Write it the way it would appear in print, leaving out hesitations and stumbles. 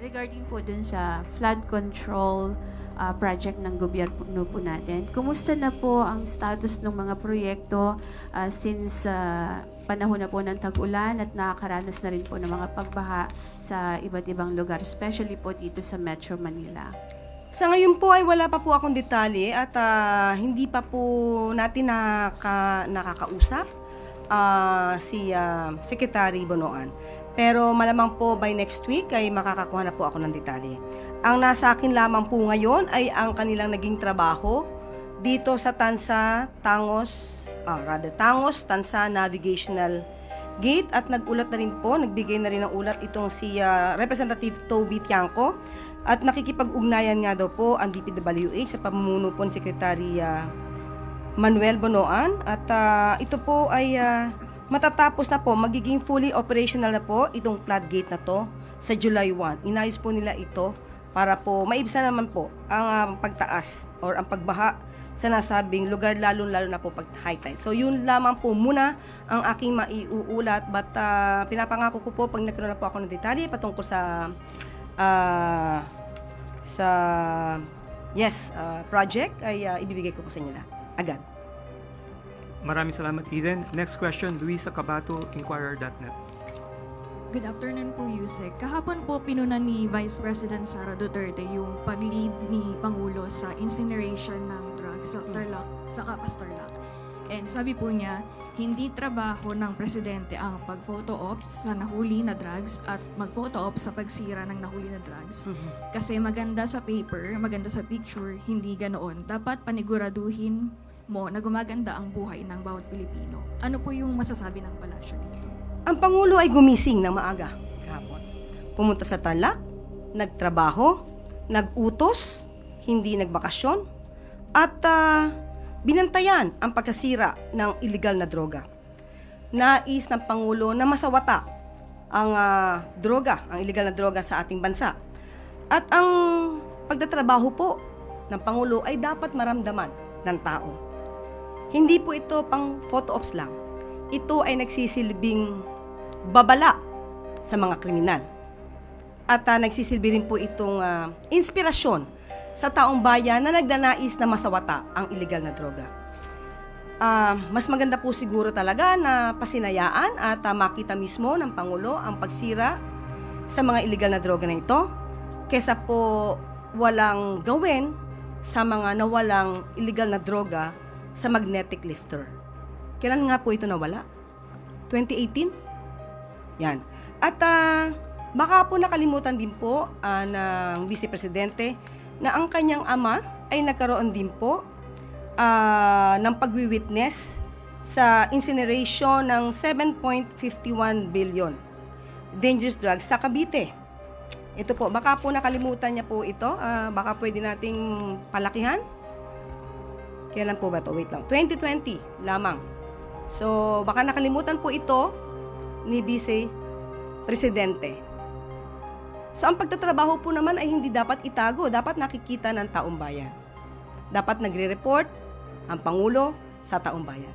regarding po dun sa flood control project ng gobyerno po natin, kumusta na po ang status ng mga proyekto since panahon na po ng tag-ulan at nakakaranas na rin po ng mga pagbaha sa iba't ibang lugar, especially po dito sa Metro Manila? Sa ngayon po ay wala pa po akong detalye at hindi pa po natin nakakausap si Secretary Bonoan. Pero malamang po by next week ay makakakuha na po ako ng detalye. Ang nasa akin lamang po ngayon ay ang kanilang naging trabaho dito sa Tangos, Tansa Navigational Gate, at nagulat na rin po, nagbigay na rin ng ulat itong si Representative Toby Tiangco, at nakikipag-ugnayan nga daw po ang DPWH sa pamumuno po ni Secretary Manuel Bonoan, at ito po ay matatapos na po, magiging fully operational na po itong floodgate na to sa July 1. Inayos po nila ito para po maibsan naman po ang pagtaas or ang pagbaha sa nasabing lugar, lalo-lalo na po pag high tide. So yun lamang po muna ang aking maiuulat, but pinapangako ko po pag nagkaroon na po ako ng detalye patungkol sa project ay ibibigay ko po sa inyo agad. Maraming salamat, Eden. Next question, Luisa Cabato, Inquirer.net. Good afternoon po, Yusek. Kahapon po pinunan ni Vice President Sara Duterte yung pag-lead ni Pangulo sa incineration ng drugs sa Tarlac, sa Capas Tarlac. And sabi po niya, hindi trabaho ng presidente ang pag-photo op sa nahuli na drugs at mag-photo op sa pagsira ng nahuli na drugs. Kasi maganda sa paper, maganda sa picture, hindi ganoon. Dapat paniguraduhin mo na gumaganda ang buhay ng bawat Pilipino. Ano po yung masasabi ng palasyo dito? Ang Pangulo ay gumising ng maaga kahapon. Pumunta sa Tarlac, nagtrabaho, nagutos, hindi nagbakasyon, at binantayan ang pagkasira ng illegal na droga. Nais ng Pangulo na masawata ang ang illegal na droga sa ating bansa. At ang pagtatrabaho po ng Pangulo ay dapat maramdaman ng tao. Hindi po ito pang photo ops lang. Ito ay nagsisilbing babala sa mga kriminal. At nagsisilbi rin po itong inspirasyon sa taong bayan na nagdanais na masawata ang illegal na droga. Mas maganda po siguro talaga na pasinayaan at makita mismo ng Pangulo ang pagsira sa mga illegal na droga na ito kesa po walang gawin sa mga nawalang illegal na droga sa magnetic lifter. Kailan nga po ito nawala? 2018? Yan. At baka po nakalimutan din po ng Vice Presidente na ang kanyang ama ay nagkaroon din po ng pagwi-witness sa incineration ng 7.51 billion dangerous drugs sa Cavite. Ito po, baka po nakalimutan niya po ito. Baka pwede nating palakihan. Kailan po ba ito? Wait lang. 2020 lamang. So, baka nakalimutan po ito ni Vice Presidente. So, ang pagtatrabaho po naman ay hindi dapat itago. Dapat nakikita ng taong bayan. Dapat nagre-report ang Pangulo sa taong bayan.